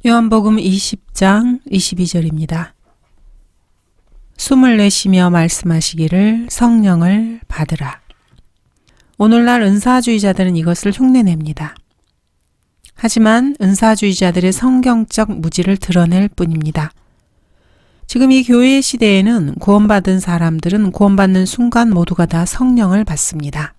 요한복음 20장 22절입니다. 숨을 내쉬며 말씀하시기를 성령을 받으라. 오늘날 은사주의자들은 이것을 흉내냅니다. 하지만 은사주의자들의 성경적 무지를 드러낼 뿐입니다. 지금 이 교회의 시대에는 구원받은 사람들은 구원받는 순간 모두가 다 성령을 받습니다.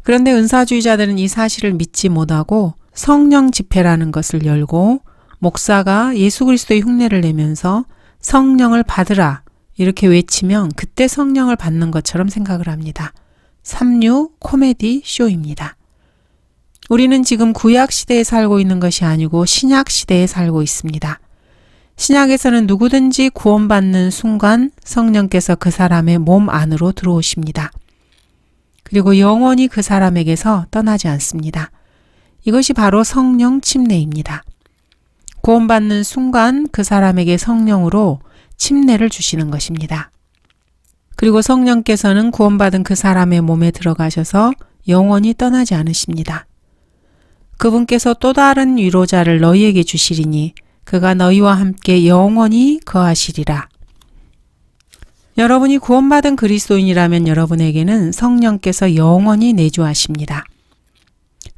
그런데 은사주의자들은 이 사실을 믿지 못하고 성령 집회라는 것을 열고 목사가 예수 그리스도의 흉내를 내면서 성령을 받으라 이렇게 외치면 그때 성령을 받는 것처럼 생각을 합니다. 삼류 코미디 쇼입니다. 우리는 지금 구약 시대에 살고 있는 것이 아니고 신약 시대에 살고 있습니다. 신약에서는 누구든지 구원받는 순간 성령께서 그 사람의 몸 안으로 들어오십니다. 그리고 영원히 그 사람에게서 떠나지 않습니다. 이것이 바로 성령 침례입니다. 구원받는 순간 그 사람에게 성령으로 침례를 주시는 것입니다. 그리고 성령께서는 구원받은 그 사람의 몸에 들어가셔서 영원히 떠나지 않으십니다. 그분께서 또 다른 위로자를 너희에게 주시리니 그가 너희와 함께 영원히 거하시리라. 여러분이 구원받은 그리스도인이라면 여러분에게는 성령께서 영원히 내주하십니다.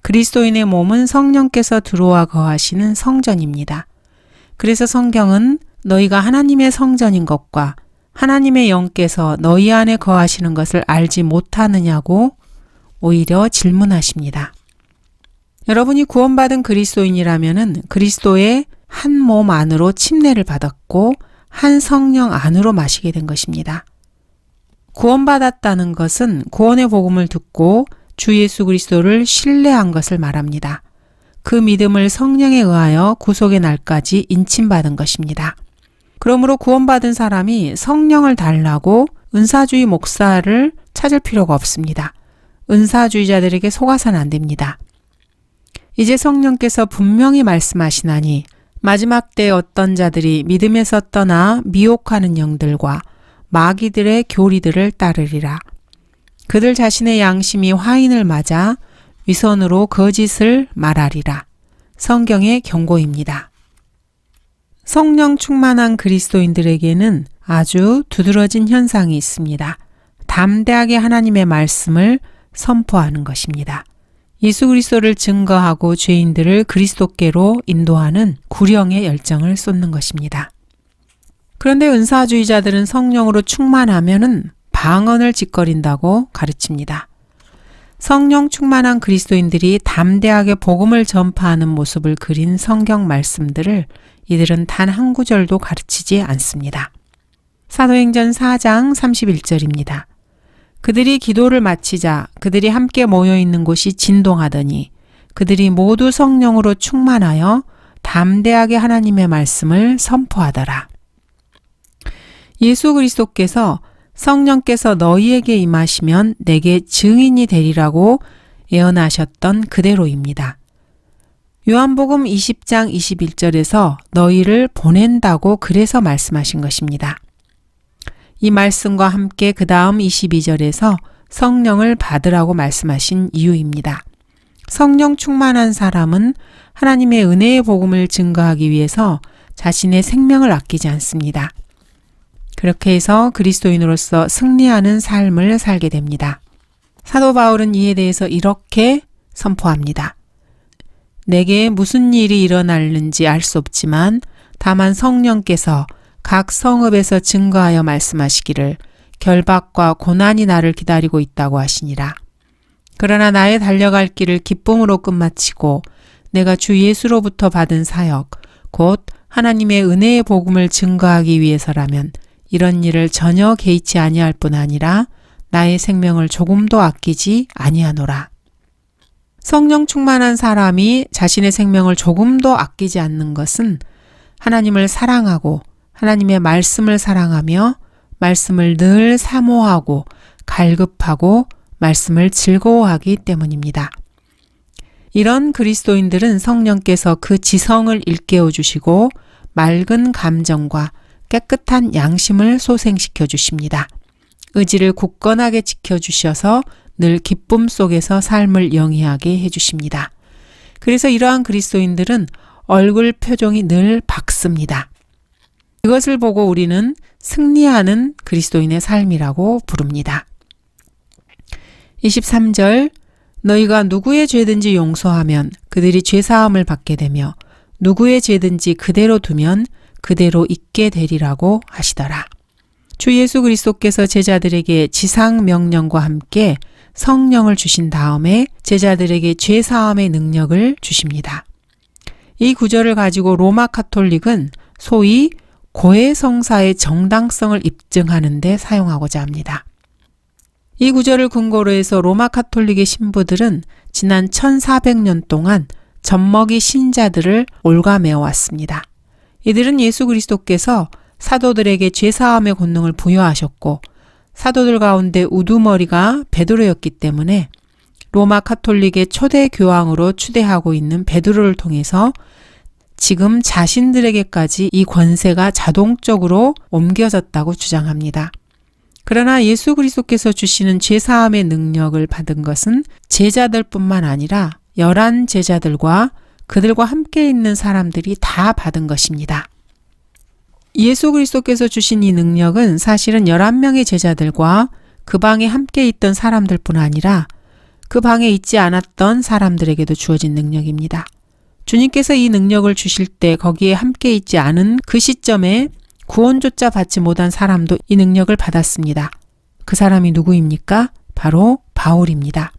그리스도인의 몸은 성령께서 들어와 거하시는 성전입니다. 그래서 성경은 너희가 하나님의 성전인 것과 하나님의 영께서 너희 안에 거하시는 것을 알지 못하느냐고 오히려 질문하십니다. 여러분이 구원받은 그리스도인이라면 그리스도의 한 몸 안으로 침례를 받았고 한 성령 안으로 마시게 된 것입니다. 구원받았다는 것은 구원의 복음을 듣고 주 예수 그리스도를 신뢰한 것을 말합니다. 그 믿음을 성령에 의하여 구속의 날까지 인침받은 것입니다. 그러므로 구원받은 사람이 성령을 달라고 은사주의 목사를 찾을 필요가 없습니다. 은사주의자들에게 속아서는 안 됩니다. 이제 성령께서 분명히 말씀하시나니 마지막 때 어떤 자들이 믿음에서 떠나 미혹하는 영들과 마귀들의 교리들을 따르리라. 그들 자신의 양심이 화인을 맞아 위선으로 거짓을 말하리라. 성경의 경고입니다. 성령 충만한 그리스도인들에게는 아주 두드러진 현상이 있습니다. 담대하게 하나님의 말씀을 선포하는 것입니다. 예수 그리스도를 증거하고 죄인들을 그리스도께로 인도하는 구령의 열정을 쏟는 것입니다. 그런데 은사주의자들은 성령으로 충만하면은 방언을 짓거린다고 가르칩니다. 성령 충만한 그리스도인들이 담대하게 복음을 전파하는 모습을 그린 성경 말씀들을 이들은 단 한 구절도 가르치지 않습니다. 사도행전 4장 31절입니다. 그들이 기도를 마치자 그들이 함께 모여있는 곳이 진동하더니 그들이 모두 성령으로 충만하여 담대하게 하나님의 말씀을 선포하더라. 예수 그리스도께서 성령께서 너희에게 임하시면 내게 증인이 되리라고 예언하셨던 그대로입니다. 요한복음 20장 21절에서 너희를 보낸다고 그래서 말씀하신 것입니다. 이 말씀과 함께 그 다음 22절에서 성령을 받으라고 말씀하신 이유입니다. 성령 충만한 사람은 하나님의 은혜의 복음을 증거하기 위해서 자신의 생명을 아끼지 않습니다. 그렇게 해서 그리스도인으로서 승리하는 삶을 살게 됩니다. 사도 바울은 이에 대해서 이렇게 선포합니다. 내게 무슨 일이 일어날는지 알 수 없지만 다만 성령께서 각 성읍에서 증거하여 말씀하시기를 결박과 고난이 나를 기다리고 있다고 하시니라. 그러나 나의 달려갈 길을 기쁨으로 끝마치고 내가 주 예수로부터 받은 사역 곧 하나님의 은혜의 복음을 증거하기 위해서라면 이런 일을 전혀 개의치 아니할 뿐 아니라 나의 생명을 조금도 아끼지 아니하노라. 성령 충만한 사람이 자신의 생명을 조금도 아끼지 않는 것은 하나님을 사랑하고 하나님의 말씀을 사랑하며 말씀을 늘 사모하고 갈급하고 말씀을 즐거워하기 때문입니다. 이런 그리스도인들은 성령께서 그 지성을 일깨워 주시고 맑은 감정과 깨끗한 양심을 소생시켜 주십니다. 의지를 굳건하게 지켜주셔서 늘 기쁨 속에서 삶을 영위하게 해주십니다. 그래서 이러한 그리스도인들은 얼굴 표정이 늘 밝습니다. 이것을 보고 우리는 승리하는 그리스도인의 삶이라고 부릅니다. 23절 너희가 누구의 죄든지 용서하면 그들이 죄사함을 받게 되며 누구의 죄든지 그대로 두면 그대로 있게 되리라고 하시더라. 주 예수 그리스도께서 제자들에게 지상 명령과 함께 성령을 주신 다음에 제자들에게 죄사함의 능력을 주십니다. 이 구절을 가지고 로마 카톨릭은 소위 고해성사의 정당성을 입증하는 데 사용하고자 합니다. 이 구절을 근거로 해서 로마 카톨릭의 신부들은 지난 1400년 동안 젖먹이 신자들을 옭아매어 왔습니다. 이들은 예수 그리스도께서 사도들에게 죄사함의 권능을 부여하셨고 사도들 가운데 우두머리가 베드로였기 때문에 로마 카톨릭의 초대 교황으로 추대하고 있는 베드로를 통해서 지금 자신들에게까지 이 권세가 자동적으로 옮겨졌다고 주장합니다. 그러나 예수 그리스도께서 주시는 죄사함의 능력을 받은 것은 제자들뿐만 아니라 11 제자들과 그들과 함께 있는 사람들이 다 받은 것입니다. 예수 그리스도께서 주신 이 능력은 사실은 11명의 제자들과 그 방에 함께 있던 사람들뿐 아니라 그 방에 있지 않았던 사람들에게도 주어진 능력입니다. 주님께서 이 능력을 주실 때 거기에 함께 있지 않은 그 시점에 구원조차 받지 못한 사람도 이 능력을 받았습니다. 그 사람이 누구입니까? 바로 바울입니다.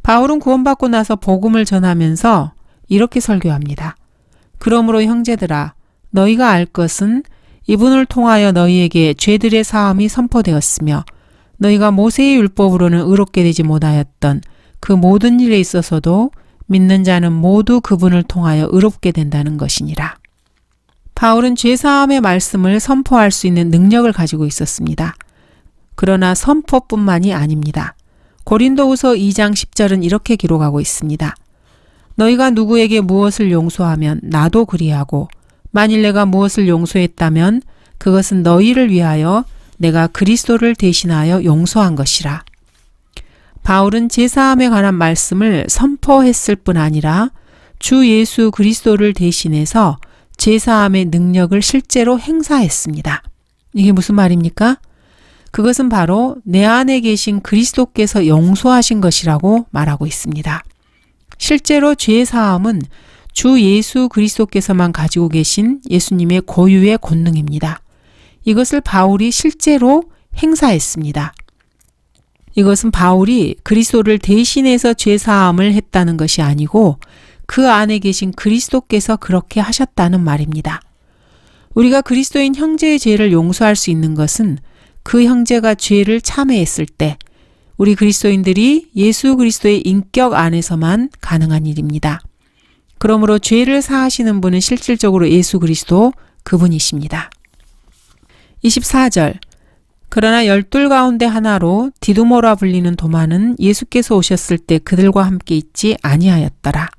바울은 구원받고 나서 복음을 전하면서 이렇게 설교합니다. 그러므로 형제들아 너희가 알 것은 이분을 통하여 너희에게 죄들의 사함이 선포되었으며 너희가 모세의 율법으로는 의롭게 되지 못하였던 그 모든 일에 있어서도 믿는 자는 모두 그분을 통하여 의롭게 된다는 것이니라. 바울은 죄사함의 말씀을 선포할 수 있는 능력을 가지고 있었습니다. 그러나 선포뿐만이 아닙니다. 고린도후서 2장 10절은 이렇게 기록하고 있습니다. 너희가 누구에게 무엇을 용서하면 나도 그리하고 만일 내가 무엇을 용서했다면 그것은 너희를 위하여 내가 그리스도를 대신하여 용서한 것이라. 바울은 제사함에 관한 말씀을 선포했을 뿐 아니라 주 예수 그리스도를 대신해서 제사함의 능력을 실제로 행사했습니다. 이게 무슨 말입니까? 그것은 바로 내 안에 계신 그리스도께서 용서하신 것이라고 말하고 있습니다. 실제로 죄사함은 주 예수 그리스도께서만 가지고 계신 예수님의 고유의 권능입니다. 이것을 바울이 실제로 행사했습니다. 이것은 바울이 그리스도를 대신해서 죄사함을 했다는 것이 아니고 그 안에 계신 그리스도께서 그렇게 하셨다는 말입니다. 우리가 그리스도인 형제의 죄를 용서할 수 있는 것은 그 형제가 죄를 참회했을 때 우리 그리스도인들이 예수 그리스도의 인격 안에서만 가능한 일입니다. 그러므로 죄를 사하시는 분은 실질적으로 예수 그리스도 그분이십니다. 24절 그러나 12 가운데 하나로 디두모라 불리는 도마는 예수께서 오셨을 때 그들과 함께 있지 아니하였더라.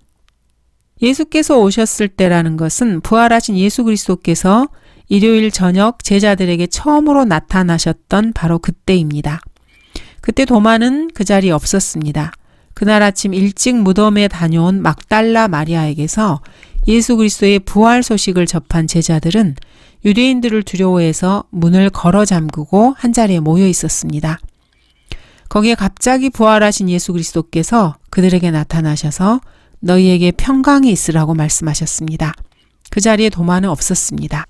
예수께서 오셨을 때라는 것은 부활하신 예수 그리스도께서 일요일 저녁 제자들에게 처음으로 나타나셨던 바로 그때입니다. 그때 도마는 그 자리에 없었습니다. 그날 아침 일찍 무덤에 다녀온 막달라 마리아에게서 예수 그리스도의 부활 소식을 접한 제자들은 유대인들을 두려워해서 문을 걸어 잠그고 한자리에 모여 있었습니다. 거기에 갑자기 부활하신 예수 그리스도께서 그들에게 나타나셔서 너희에게 평강이 있으라고 말씀하셨습니다. 그 자리에 도마는 없었습니다.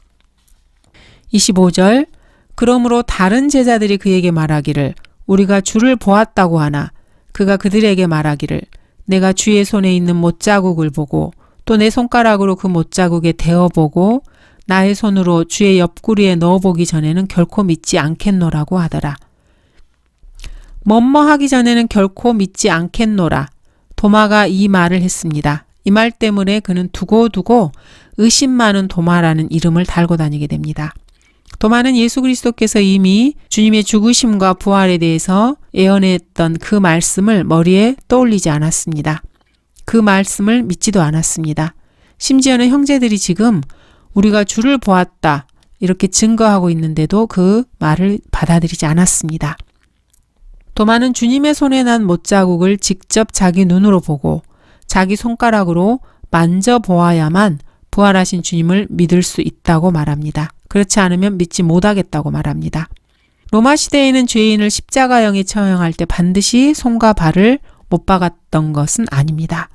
25절 그러므로 다른 제자들이 그에게 말하기를 우리가 주를 보았다고 하나 그가 그들에게 말하기를 내가 주의 손에 있는 못자국을 보고 또 내 손가락으로 그 못자국에 대어보고 나의 손으로 주의 옆구리에 넣어보기 전에는 결코 믿지 않겠노라고 하더라. 뭐뭐하기 전에는 결코 믿지 않겠노라. 도마가 이 말을 했습니다. 이 말 때문에 그는 두고두고 의심 많은 도마라는 이름을 달고 다니게 됩니다. 도마는 예수 그리스도께서 이미 주님의 죽으심과 부활에 대해서 예언했던 그 말씀을 머리에 떠올리지 않았습니다. 그 말씀을 믿지도 않았습니다. 심지어는 형제들이 지금 우리가 주를 보았다 이렇게 증거하고 있는데도 그 말을 받아들이지 않았습니다. 도마는 주님의 손에 난 못자국을 직접 자기 눈으로 보고 자기 손가락으로 만져보아야만 부활하신 주님을 믿을 수 있다고 말합니다. 그렇지 않으면 믿지 못하겠다고 말합니다. 로마 시대에는 죄인을 십자가형에 처형할 때 반드시 손과 발을 못 박았던 것은 아닙니다.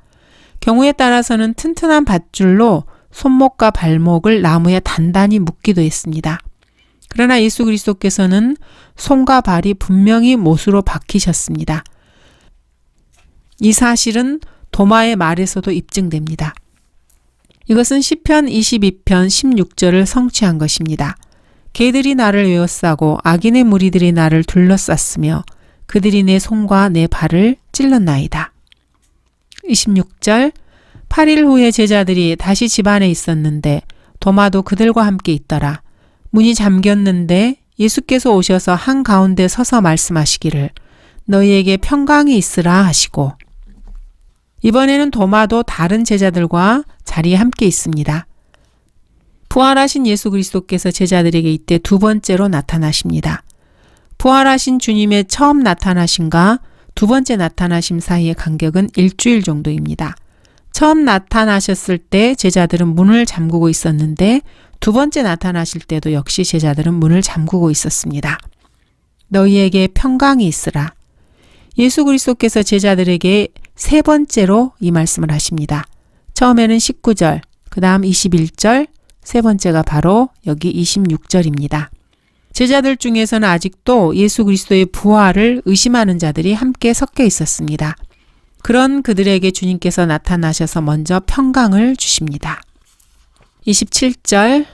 경우에 따라서는 튼튼한 밧줄로 손목과 발목을 나무에 단단히 묶기도 했습니다. 그러나 예수 그리스도께서는 손과 발이 분명히 못으로 박히셨습니다. 이 사실은 도마의 말에서도 입증됩니다. 이것은 시편 22편 16절을 성취한 것입니다. 개들이 나를 에워싸고 악인의 무리들이 나를 둘러쌌으며 그들이 내 손과 내 발을 찔렀나이다. 26절 8일 후에 제자들이 다시 집 안에 있었는데 도마도 그들과 함께 있더라. 문이 잠겼는데 예수께서 오셔서 한가운데 서서 말씀하시기를 너희에게 평강이 있으라 하시고, 이번에는 도마도 다른 제자들과 자리에 함께 있습니다. 부활하신 예수 그리스도께서 제자들에게 이때 두 번째로 나타나십니다. 부활하신 주님의 처음 나타나심과 두 번째 나타나심 사이의 간격은 일주일 정도입니다. 처음 나타나셨을 때 제자들은 문을 잠그고 있었는데 두 번째 나타나실 때도 역시 제자들은 문을 잠그고 있었습니다. 너희에게 평강이 있으라. 예수 그리스도께서 제자들에게 세 번째로 이 말씀을 하십니다. 처음에는 19절, 그 다음 21절, 세 번째가 바로 여기 26절입니다. 제자들 중에서는 아직도 예수 그리스도의 부활을 의심하는 자들이 함께 섞여 있었습니다. 그런 그들에게 주님께서 나타나셔서 먼저 평강을 주십니다. 27절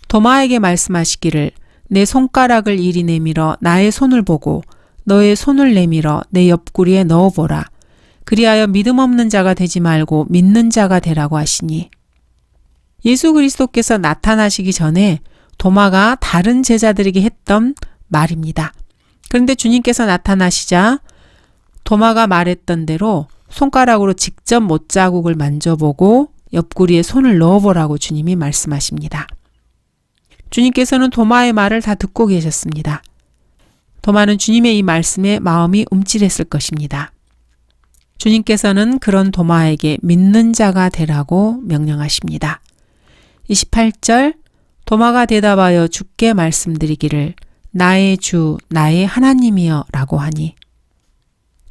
도마에게 말씀하시기를 내 손가락을 이리 내밀어 나의 손을 보고 너의 손을 내밀어 내 옆구리에 넣어보라. 그리하여 믿음 없는 자가 되지 말고 믿는 자가 되라고 하시니, 예수 그리스도께서 나타나시기 전에 도마가 다른 제자들에게 했던 말입니다. 그런데 주님께서 나타나시자 도마가 말했던 대로 손가락으로 직접 못자국을 만져보고 옆구리에 손을 넣어보라고 주님이 말씀하십니다. 주님께서는 도마의 말을 다 듣고 계셨습니다. 도마는 주님의 이 말씀에 마음이 움찔했을 것입니다. 주님께서는 그런 도마에게 믿는 자가 되라고 명령하십니다. 28절 도마가 대답하여 주께 말씀드리기를 나의 주 나의 하나님이여 라고 하니,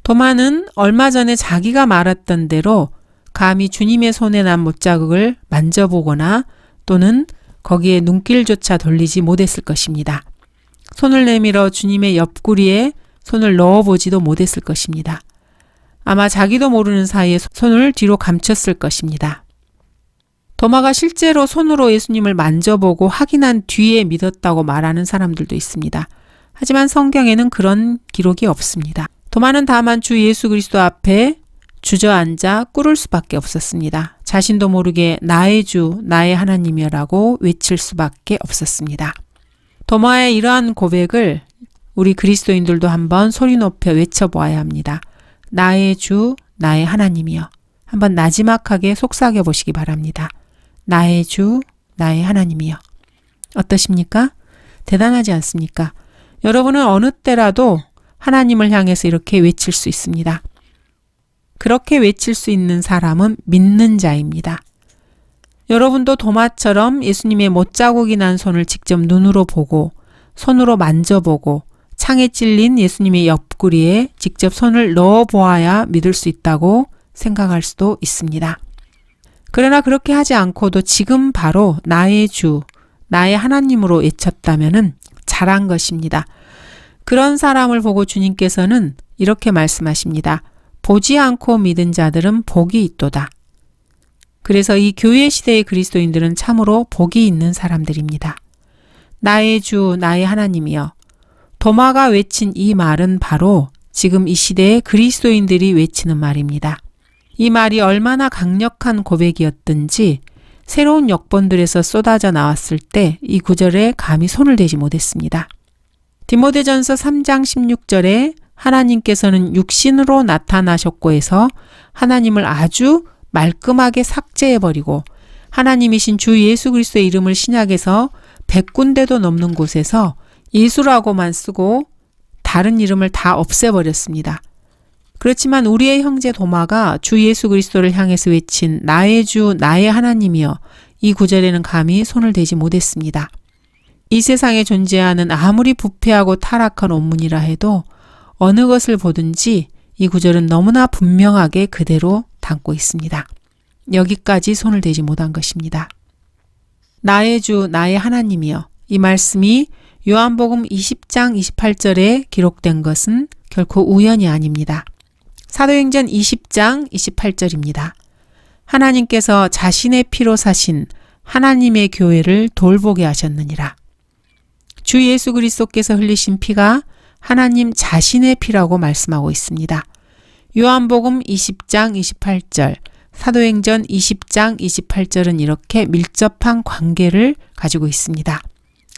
도마는 얼마 전에 자기가 말했던 대로 감히 주님의 손에 난 못자국을 만져보거나 또는 거기에 눈길조차 돌리지 못했을 것입니다. 손을 내밀어 주님의 옆구리에 손을 넣어보지도 못했을 것입니다. 아마 자기도 모르는 사이에 손을 뒤로 감췄을 것입니다. 도마가 실제로 손으로 예수님을 만져보고 확인한 뒤에 믿었다고 말하는 사람들도 있습니다. 하지만 성경에는 그런 기록이 없습니다. 도마는 다만 주 예수 그리스도 앞에 주저앉아 꿇을 수밖에 없었습니다. 자신도 모르게 나의 주, 나의 하나님이라고 외칠 수밖에 없었습니다. 도마의 이러한 고백을 우리 그리스도인들도 한번 소리 높여 외쳐보아야 합니다. 나의 주, 나의 하나님이여. 한번 나지막하게 속삭여 보시기 바랍니다. 나의 주, 나의 하나님이여. 어떠십니까? 대단하지 않습니까? 여러분은 어느 때라도 하나님을 향해서 이렇게 외칠 수 있습니다. 그렇게 외칠 수 있는 사람은 믿는 자입니다. 여러분도 도마처럼 예수님의 못자국이 난 손을 직접 눈으로 보고 손으로 만져보고 창에 찔린 예수님의 옆구리에 직접 손을 넣어보아야 믿을 수 있다고 생각할 수도 있습니다. 그러나 그렇게 하지 않고도 지금 바로 나의 주, 나의 하나님으로 외쳤다면 잘한 것입니다. 그런 사람을 보고 주님께서는 이렇게 말씀하십니다. 보지 않고 믿은 자들은 복이 있도다. 그래서 이 교회 시대의 그리스도인들은 참으로 복이 있는 사람들입니다. 나의 주, 나의 하나님이여. 도마가 외친 이 말은 바로 지금 이 시대의 그리스도인들이 외치는 말입니다. 이 말이 얼마나 강력한 고백이었든지 새로운 역본들에서 쏟아져 나왔을 때 이 구절에 감히 손을 대지 못했습니다. 디모데전서 3장 16절에 하나님께서는 육신으로 나타나셨고 해서 하나님을 아주 말끔하게 삭제해버리고 하나님이신 주 예수 그리스도의 이름을 신약에서 100군데도 넘는 곳에서 예수라고만 쓰고 다른 이름을 다 없애버렸습니다. 그렇지만 우리의 형제 도마가 주 예수 그리스도를 향해서 외친 나의 주 나의 하나님이여 이 구절에는 감히 손을 대지 못했습니다. 이 세상에 존재하는 아무리 부패하고 타락한 원문이라 해도 어느 것을 보든지 이 구절은 너무나 분명하게 그대로 담고 있습니다. 여기까지 손을 대지 못한 것입니다. 나의 주 나의 하나님이여 이 말씀이 요한복음 20장 28절에 기록된 것은 결코 우연이 아닙니다. 사도행전 20장 28절입니다. 하나님께서 자신의 피로 사신 하나님의 교회를 돌보게 하셨느니라. 주 예수 그리스도께서 흘리신 피가 하나님 자신의 피라고 말씀하고 있습니다. 요한복음 20장 28절, 사도행전 20장 28절은 이렇게 밀접한 관계를 가지고 있습니다.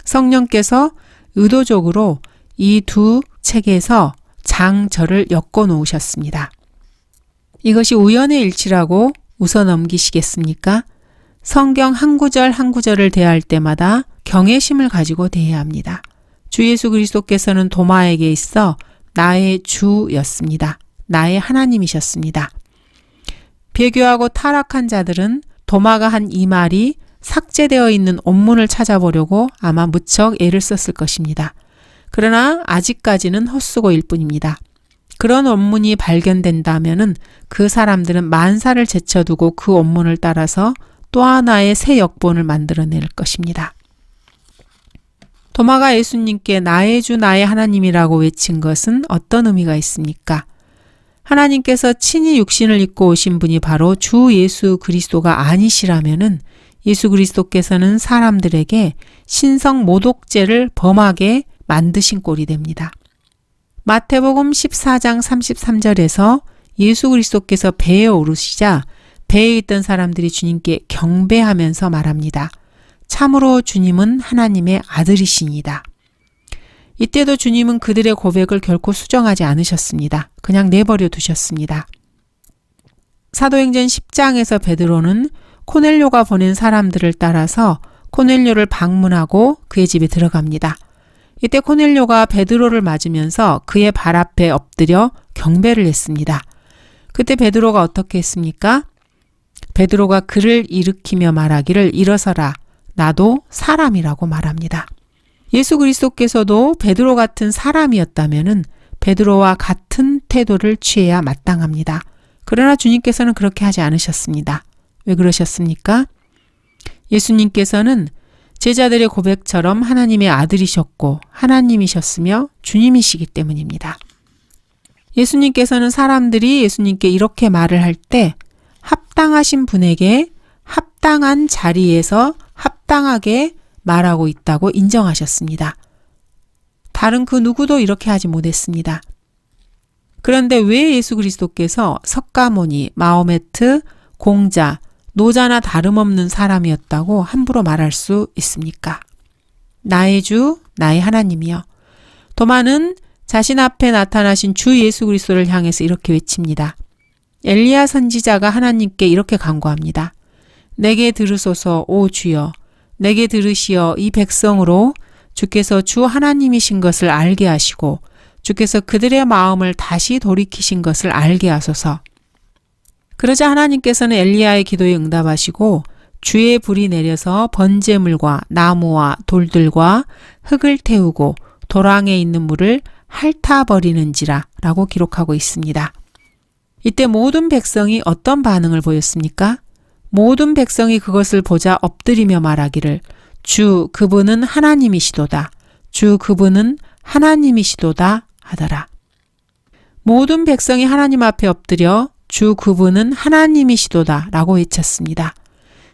성령께서 의도적으로 이 두 책에서 장절을 엮어 놓으셨습니다. 이것이 우연의 일치라고 웃어 넘기시겠습니까? 성경 한 구절 한 구절을 대할 때마다 경외심을 가지고 대해야 합니다. 주 예수 그리스도께서는 도마에게 있어 나의 주였습니다. 나의 하나님이셨습니다. 배교하고 타락한 자들은 도마가 한 이 말이 삭제되어 있는 원문을 찾아보려고 아마 무척 애를 썼을 것입니다. 그러나 아직까지는 헛수고일 뿐입니다. 그런 원문이 발견된다면은 그 사람들은 만사를 제쳐두고 그 원문을 따라서 또 하나의 새 역본을 만들어낼 것입니다. 도마가 예수님께 나의 주 나의 하나님이라고 외친 것은 어떤 의미가 있습니까? 하나님께서 친히 육신을 입고 오신 분이 바로 주 예수 그리스도가 아니시라면은 예수 그리스도께서는 사람들에게 신성 모독죄를 범하게 만드신 꼴이 됩니다. 마태복음 14장 33절에서 예수 그리스도께서 배에 오르시자 배에 있던 사람들이 주님께 경배하면서 말합니다. 참으로 주님은 하나님의 아들이시니이다. 이때도 주님은 그들의 고백을 결코 수정하지 않으셨습니다. 그냥 내버려 두셨습니다. 사도행전 10장에서 베드로는 코넬료가 보낸 사람들을 따라서 코넬료를 방문하고 그의 집에 들어갑니다. 이때 코넬료가 베드로를 맞으면서 그의 발 앞에 엎드려 경배를 했습니다. 그때 베드로가 어떻게 했습니까? 베드로가 그를 일으키며 말하기를 일어서라 나도 사람이라고 말합니다. 예수 그리스도께서도 베드로 같은 사람이었다면은 베드로와 같은 태도를 취해야 마땅합니다. 그러나 주님께서는 그렇게 하지 않으셨습니다. 왜 그러셨습니까? 예수님께서는 제자들의 고백처럼 하나님의 아들이셨고 하나님이셨으며 주님이시기 때문입니다. 예수님께서는 사람들이 예수님께 이렇게 말을 할 때 합당하신 분에게 합당한 자리에서 합당하게 말하고 있다고 인정하셨습니다. 다른 그 누구도 이렇게 하지 못했습니다. 그런데 왜 예수 그리스도께서 석가모니, 마호메트, 공자, 노자나 다름없는 사람이었다고 함부로 말할 수 있습니까? 나의 주, 나의 하나님이여. 도마는 자신 앞에 나타나신 주 예수 그리스도를 향해서 이렇게 외칩니다. 엘리야 선지자가 하나님께 이렇게 간구합니다. 내게 들으소서 오 주여, 내게 들으시어 이 백성으로 주께서 주 하나님이신 것을 알게 하시고 주께서 그들의 마음을 다시 돌이키신 것을 알게 하소서. 그러자 하나님께서는 엘리야의 기도에 응답하시고 주의 불이 내려서 번제물과 나무와 돌들과 흙을 태우고 도랑에 있는 물을 핥아버리는지라 라고 기록하고 있습니다. 이때 모든 백성이 어떤 반응을 보였습니까? 모든 백성이 그것을 보자 엎드리며 말하기를 주 그분은 하나님이시도다. 주 그분은 하나님이시도다 하더라. 모든 백성이 하나님 앞에 엎드려 주 그분은 하나님이시도다 라고 외쳤습니다.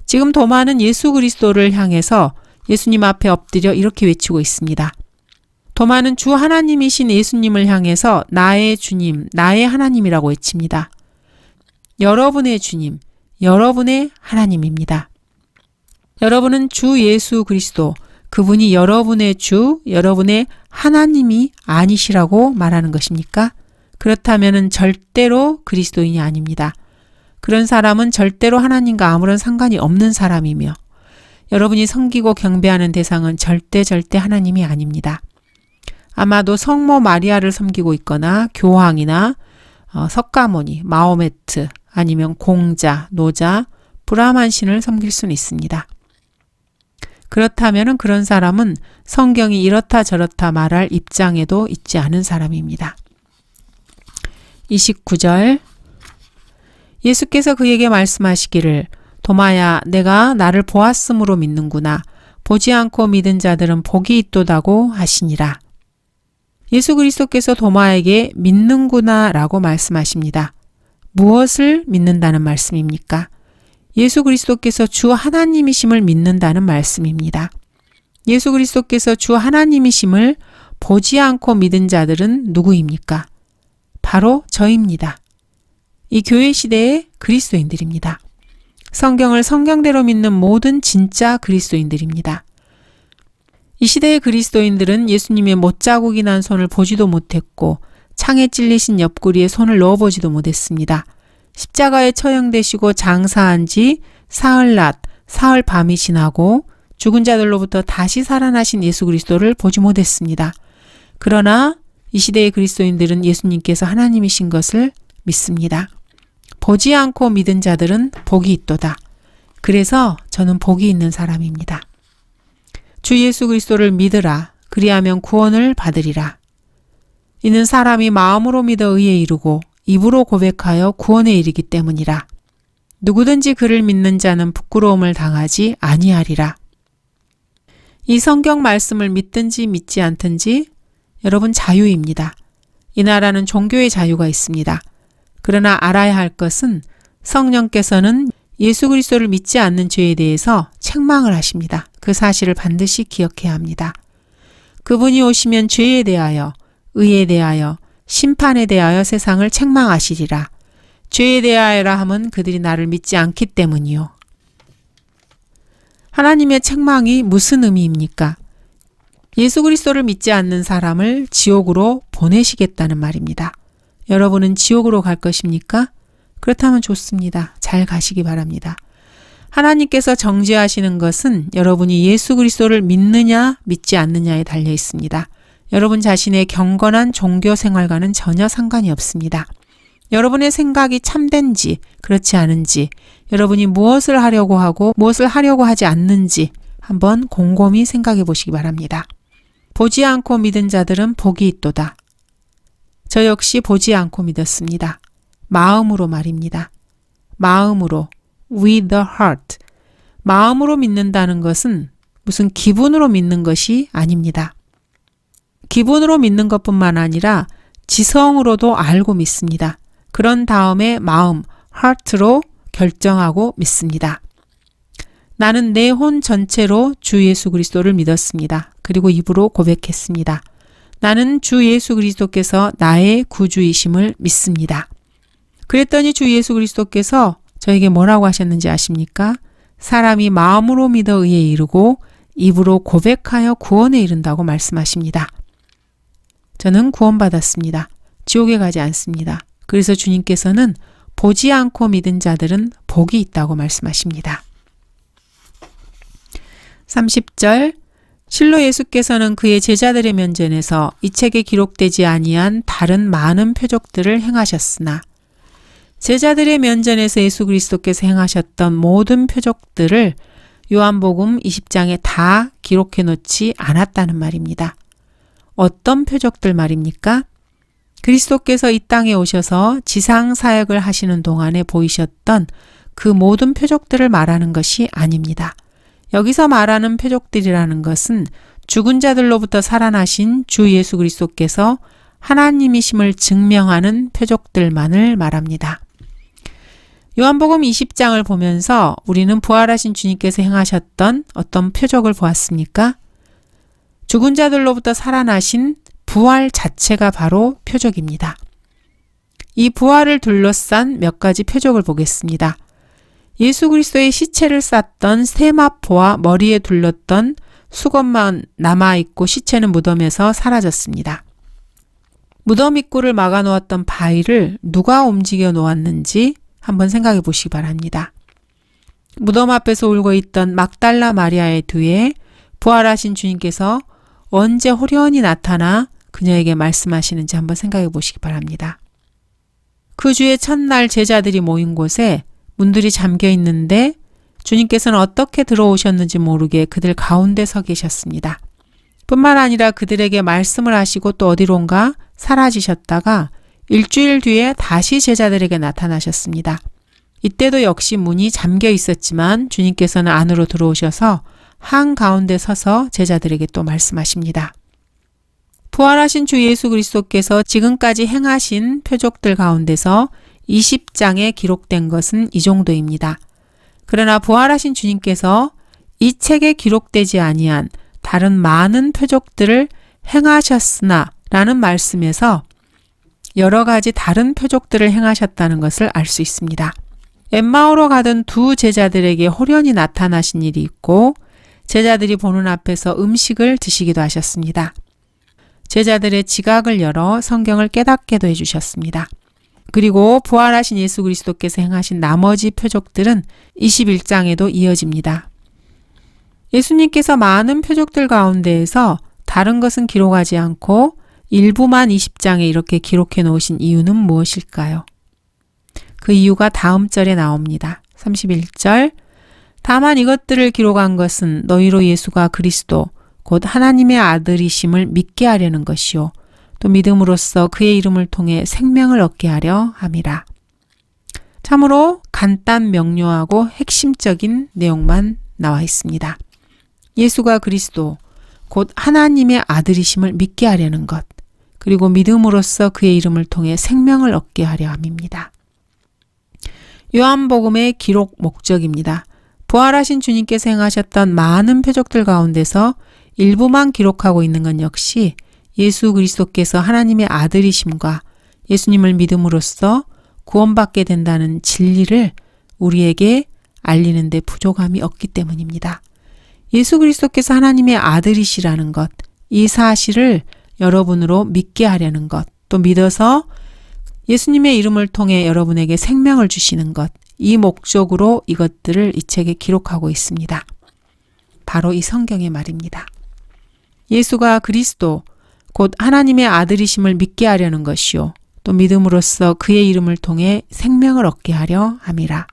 지금 도마는 예수 그리스도를 향해서 예수님 앞에 엎드려 이렇게 외치고 있습니다. 도마는 주 하나님이신 예수님을 향해서 나의 주님, 나의 하나님이라고 외칩니다. 여러분의 주님, 여러분의 하나님입니다. 여러분은 주 예수 그리스도, 그분이 여러분의 주, 여러분의 하나님이 아니시라고 말하는 것입니까? 그렇다면 절대로 그리스도인이 아닙니다. 그런 사람은 절대로 하나님과 아무런 상관이 없는 사람이며 여러분이 섬기고 경배하는 대상은 절대 하나님이 아닙니다. 아마도 성모 마리아를 섬기고 있거나 교황이나 석가모니, 마호메트, 아니면 공자, 노자, 브라만 신을 섬길 수는 있습니다. 그렇다면 그런 사람은 성경이 이렇다 저렇다 말할 입장에도 있지 않은 사람입니다. 29절 예수께서 그에게 말씀하시기를 도마야 내가 나를 보았으므로 믿는구나. 보지 않고 믿은 자들은 복이 있도다고 하시니라. 예수 그리스도께서 도마에게 믿는구나 라고 말씀하십니다. 무엇을 믿는다는 말씀입니까? 예수 그리스도께서 주 하나님이심을 믿는다는 말씀입니다. 예수 그리스도께서 주 하나님이심을 보지 않고 믿은 자들은 누구입니까? 바로 저입니다. 이 교회 시대의 그리스도인들입니다. 성경을 성경대로 믿는 모든 진짜 그리스도인들입니다. 이 시대의 그리스도인들은 예수님의 못자국이 난 손을 보지도 못했고 창에 찔리신 옆구리에 손을 넣어보지도 못했습니다. 십자가에 처형되시고 장사한 지 사흘낮, 사흘 밤이 지나고 죽은 자들로부터 다시 살아나신 예수 그리스도를 보지 못했습니다. 그러나 이 시대의 그리스도인들은 예수님께서 하나님이신 것을 믿습니다. 보지 않고 믿은 자들은 복이 있도다. 그래서 저는 복이 있는 사람입니다. 주 예수 그리스도를 믿으라. 그리하면 구원을 받으리라. 이는 사람이 마음으로 믿어 의에 이르고 입으로 고백하여 구원에 이르기 때문이라. 누구든지 그를 믿는 자는 부끄러움을 당하지 아니하리라. 이 성경 말씀을 믿든지 믿지 않든지 여러분 자유입니다. 이 나라는 종교의 자유가 있습니다. 그러나 알아야 할 것은 성령께서는 예수 그리스도를 믿지 않는 죄에 대해서 책망을 하십니다. 그 사실을 반드시 기억해야 합니다. 그분이 오시면 죄에 대하여, 의에 대하여, 심판에 대하여 세상을 책망하시리라. 죄에 대하여라 함은 그들이 나를 믿지 않기 때문이요. 하나님의 책망이 무슨 의미입니까? 예수 그리스도를 믿지 않는 사람을 지옥으로 보내시겠다는 말입니다. 여러분은 지옥으로 갈 것입니까? 그렇다면 좋습니다. 잘 가시기 바랍니다. 하나님께서 정죄하시는 것은 여러분이 예수 그리스도를 믿느냐 믿지 않느냐에 달려 있습니다. 여러분 자신의 경건한 종교 생활과는 전혀 상관이 없습니다. 여러분의 생각이 참된지 그렇지 않은지, 여러분이 무엇을 하려고 하고 무엇을 하려고 하지 않는지 한번 곰곰이 생각해 보시기 바랍니다. 보지 않고 믿은 자들은 복이 있도다. 저 역시 보지 않고 믿었습니다. 마음으로 말입니다. 마음으로, with the heart. 마음으로 믿는다는 것은 무슨 기분으로 믿는 것이 아닙니다. 기분으로 믿는 것뿐만 아니라 지성으로도 알고 믿습니다. 그런 다음에 마음, heart로 결정하고 믿습니다. 나는 내 혼 전체로 주 예수 그리스도를 믿었습니다. 그리고 입으로 고백했습니다. 나는 주 예수 그리스도께서 나의 구주이심을 믿습니다. 그랬더니 주 예수 그리스도께서 저에게 뭐라고 하셨는지 아십니까? 사람이 마음으로 믿어 의에 이르고 입으로 고백하여 구원에 이른다고 말씀하십니다. 저는 구원받았습니다. 지옥에 가지 않습니다. 그래서 주님께서는 보지 않고 믿은 자들은 복이 있다고 말씀하십니다. 30절 실로 예수께서는 그의 제자들의 면전에서 이 책에 기록되지 아니한 다른 많은 표적들을 행하셨으나 제자들의 면전에서 예수 그리스도께서 행하셨던 모든 표적들을 요한복음 20장에 다 기록해 놓지 않았다는 말입니다. 어떤 표적들 말입니까? 그리스도께서 이 땅에 오셔서 지상 사역을 하시는 동안에 보이셨던 그 모든 표적들을 말하는 것이 아닙니다. 여기서 말하는 표적들이라는 것은 죽은 자들로부터 살아나신 주 예수 그리스도께서 하나님이심을 증명하는 표적들만을 말합니다. 요한복음 20장을 보면서 우리는 부활하신 주님께서 행하셨던 어떤 표적을 보았습니까? 죽은 자들로부터 살아나신 부활 자체가 바로 표적입니다. 이 부활을 둘러싼 몇 가지 표적을 보겠습니다. 예수 그리스도의 시체를 쌌던 세마포와 머리에 둘렀던 수건만 남아있고 시체는 무덤에서 사라졌습니다. 무덤 입구를 막아놓았던 바위를 누가 움직여 놓았는지 한번 생각해 보시기 바랍니다. 무덤 앞에서 울고 있던 막달라 마리아의 뒤에 부활하신 주님께서 언제 호련히 나타나 그녀에게 말씀하시는지 한번 생각해 보시기 바랍니다. 그 주의 첫날 제자들이 모인 곳에 문들이 잠겨 있는데 주님께서는 어떻게 들어오셨는지 모르게 그들 가운데 서 계셨습니다. 뿐만 아니라 그들에게 말씀을 하시고 또 어디론가 사라지셨다가 일주일 뒤에 다시 제자들에게 나타나셨습니다. 이때도 역시 문이 잠겨 있었지만 주님께서는 안으로 들어오셔서 한가운데 서서 제자들에게 또 말씀하십니다. 부활하신 주 예수 그리스도께서 지금까지 행하신 표적들 가운데서 20장에 기록된 것은 이 정도입니다. 그러나 부활하신 주님께서 이 책에 기록되지 아니한 다른 많은 표적들을 행하셨으나 라는 말씀에서 여러 가지 다른 표적들을 행하셨다는 것을 알 수 있습니다. 엠마오로 가던 두 제자들에게 홀연히 나타나신 일이 있고 제자들이 보는 앞에서 음식을 드시기도 하셨습니다. 제자들의 지각을 열어 성경을 깨닫게도 해주셨습니다. 그리고 부활하신 예수 그리스도께서 행하신 나머지 표적들은 21장에도 이어집니다. 예수님께서 많은 표적들 가운데에서 다른 것은 기록하지 않고 일부만 20장에 이렇게 기록해 놓으신 이유는 무엇일까요? 그 이유가 다음 절에 나옵니다. 31절 다만 이것들을 기록한 것은 너희로 예수가 그리스도 곧 하나님의 아들이심을 믿게 하려는 것이요 또 믿음으로써 그의 이름을 통해 생명을 얻게 하려 함이라. 참으로 간단 명료하고 핵심적인 내용만 나와 있습니다. 예수가 그리스도 곧 하나님의 아들이심을 믿게 하려는 것 그리고 믿음으로써 그의 이름을 통해 생명을 얻게 하려 함입니다. 요한복음의 기록 목적입니다. 부활하신 주님께서 행하셨던 많은 표적들 가운데서 일부만 기록하고 있는 건 역시 예수 그리스도께서 하나님의 아들이심과 예수님을 믿음으로써 구원받게 된다는 진리를 우리에게 알리는 데 부족함이 없기 때문입니다. 예수 그리스도께서 하나님의 아들이시라는 것, 이 사실을 여러분으로 믿게 하려는 것, 또 믿어서 예수님의 이름을 통해 여러분에게 생명을 주시는 것, 이 목적으로 이것들을 이 책에 기록하고 있습니다. 바로 이 성경의 말입니다. 예수가 그리스도, 곧 하나님의 아들이심을 믿게 하려는 것이요. 또 믿음으로써 그의 이름을 통해 생명을 얻게 하려 함이라.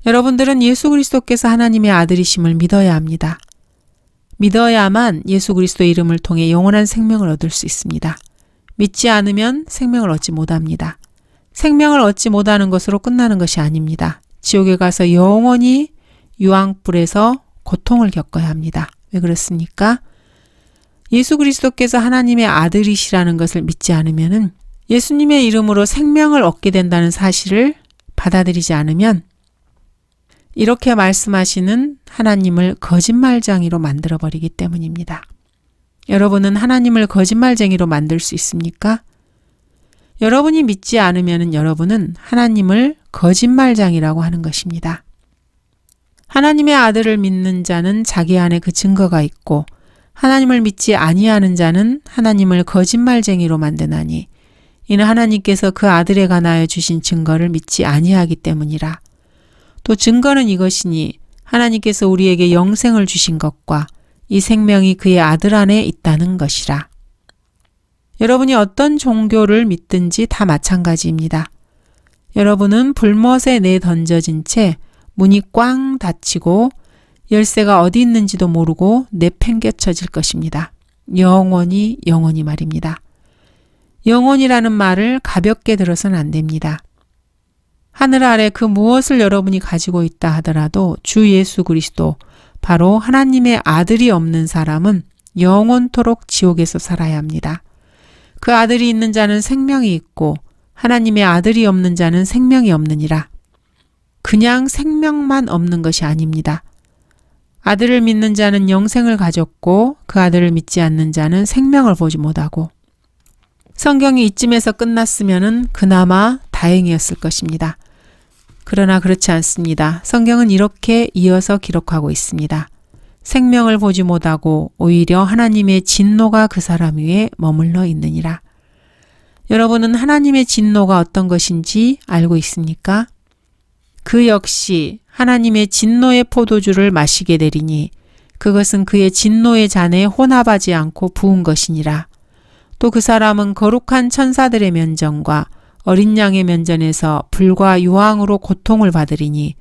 여러분들은 예수 그리스도께서 하나님의 아들이심을 믿어야 합니다. 믿어야만 예수 그리스도의 이름을 통해 영원한 생명을 얻을 수 있습니다. 믿지 않으면 생명을 얻지 못합니다. 생명을 얻지 못하는 것으로 끝나는 것이 아닙니다. 지옥에 가서 영원히 유황불에서 고통을 겪어야 합니다. 왜 그렇습니까? 예수 그리스도께서 하나님의 아들이시라는 것을 믿지 않으면은 예수님의 이름으로 생명을 얻게 된다는 사실을 받아들이지 않으면 이렇게 말씀하시는 하나님을 거짓말쟁이로 만들어버리기 때문입니다. 여러분은 하나님을 거짓말쟁이로 만들 수 있습니까? 여러분이 믿지 않으면 여러분은 하나님을 거짓말쟁이라고 하는 것입니다. 하나님의 아들을 믿는 자는 자기 안에 그 증거가 있고 하나님을 믿지 아니하는 자는 하나님을 거짓말쟁이로 만드나니 이는 하나님께서 그 아들에 관하여 주신 증거를 믿지 아니하기 때문이라. 또 증거는 이것이니 하나님께서 우리에게 영생을 주신 것과 이 생명이 그의 아들 안에 있다는 것이라. 여러분이 어떤 종교를 믿든지 다 마찬가지입니다. 여러분은 불못에 내던져진 채 문이 꽝 닫히고 열쇠가 어디 있는지도 모르고 내팽개쳐질 것입니다. 영원히 말입니다. 영원이라는 말을 가볍게 들어서는 안 됩니다. 하늘 아래 그 무엇을 여러분이 가지고 있다 하더라도 주 예수 그리스도, 바로 하나님의 아들이 없는 사람은 영원토록 지옥에서 살아야 합니다. 그 아들이 있는 자는 생명이 있고 하나님의 아들이 없는 자는 생명이 없느니라. 그냥 생명만 없는 것이 아닙니다. 아들을 믿는 자는 영생을 가졌고 그 아들을 믿지 않는 자는 생명을 보지 못하고, 성경이 이쯤에서 끝났으면은 그나마 다행이었을 것입니다. 그러나 그렇지 않습니다. 성경은 이렇게 이어서 기록하고 있습니다. 생명을 보지 못하고 오히려 하나님의 진노가 그 사람 위에 머물러 있느니라. 여러분은 하나님의 진노가 어떤 것인지 알고 있습니까? 그 역시 하나님의 진노의 포도주를 마시게 되리니 그것은 그의 진노의 잔에 혼합하지 않고 부은 것이니라. 또 그 사람은 거룩한 천사들의 면전과 어린 양의 면전에서 불과 유황으로 고통을 받으리니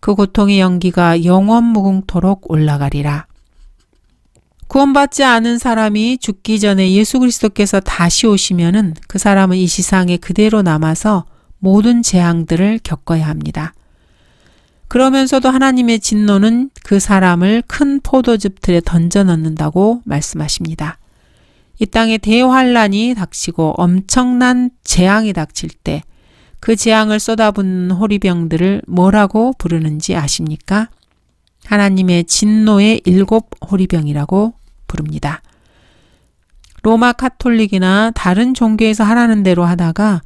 그 고통의 연기가 영원 무궁토록 올라가리라. 구원받지 않은 사람이 죽기 전에 예수 그리스도께서 다시 오시면은 그 사람은 이 세상에 그대로 남아서 모든 재앙들을 겪어야 합니다. 그러면서도 하나님의 진노는 그 사람을 큰 포도즙 틀에 던져 넣는다고 말씀하십니다. 이 땅에 대환란이 닥치고 엄청난 재앙이 닥칠 때 그 재앙을 쏟아붓는 호리병들을 뭐라고 부르는지 아십니까? 하나님의 진노의 7 호리병이라고 부릅니다. 로마 카톨릭이나 다른 종교에서 하라는 대로 하다가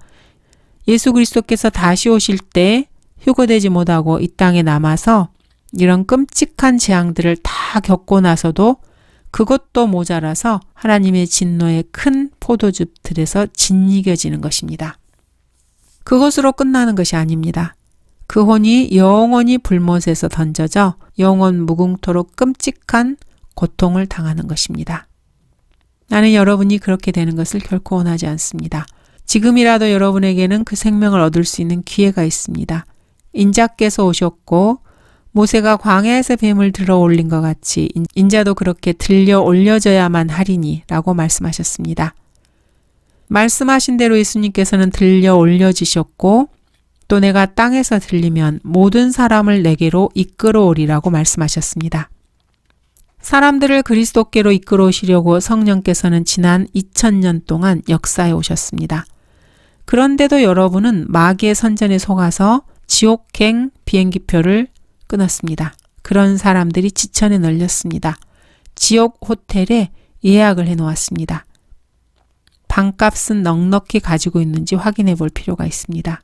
예수 그리스도께서 다시 오실 때 휴거되지 못하고 이 땅에 남아서 이런 끔찍한 재앙들을 다 겪고 나서도 그것도 모자라서 하나님의 진노의 큰 포도즙 틀에서 짓이겨지는 것입니다. 그것으로 끝나는 것이 아닙니다. 그 혼이 영원히 불못에서 던져져 영원 무궁토록 끔찍한 고통을 당하는 것입니다. 나는 여러분이 그렇게 되는 것을 결코 원하지 않습니다. 지금이라도 여러분에게는 그 생명을 얻을 수 있는 기회가 있습니다. 인자께서 오셨고 모세가 광야에서 뱀을 들어 올린 것 같이 인자도 그렇게 들려 올려져야만 하리니 라고 말씀하셨습니다. 말씀하신 대로 예수님께서는 들려 올려지셨고 또 내가 땅에서 들리면 모든 사람을 내게로 이끌어 오리라고 말씀하셨습니다. 사람들을 그리스도께로 이끌어 오시려고 성령께서는 지난 2000년 동안 역사해 오셨습니다. 그런데도 여러분은 마귀의 선전에 속아서 지옥행 비행기표를 끊었습니다. 그런 사람들이 지천에 널렸습니다. 지옥 호텔에 예약을 해 놓았습니다. 방값은 넉넉히 가지고 있는지 확인해 볼 필요가 있습니다.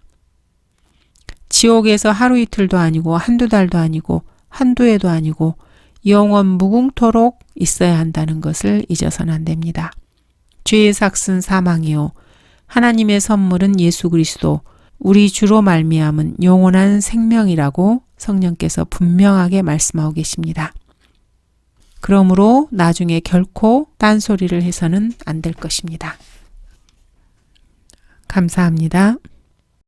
지옥에서 하루 이틀도 아니고 한두 달도 아니고 한두 해도 아니고 영원 무궁토록 있어야 한다는 것을 잊어서는 안 됩니다. 죄의 삭은 사망이요 하나님의 선물은 예수 그리스도 우리 주로 말미암은 영원한 생명이라고 성령께서 분명하게 말씀하고 계십니다. 그러므로 나중에 결코 딴소리를 해서는 안 될 것입니다. 감사합니다.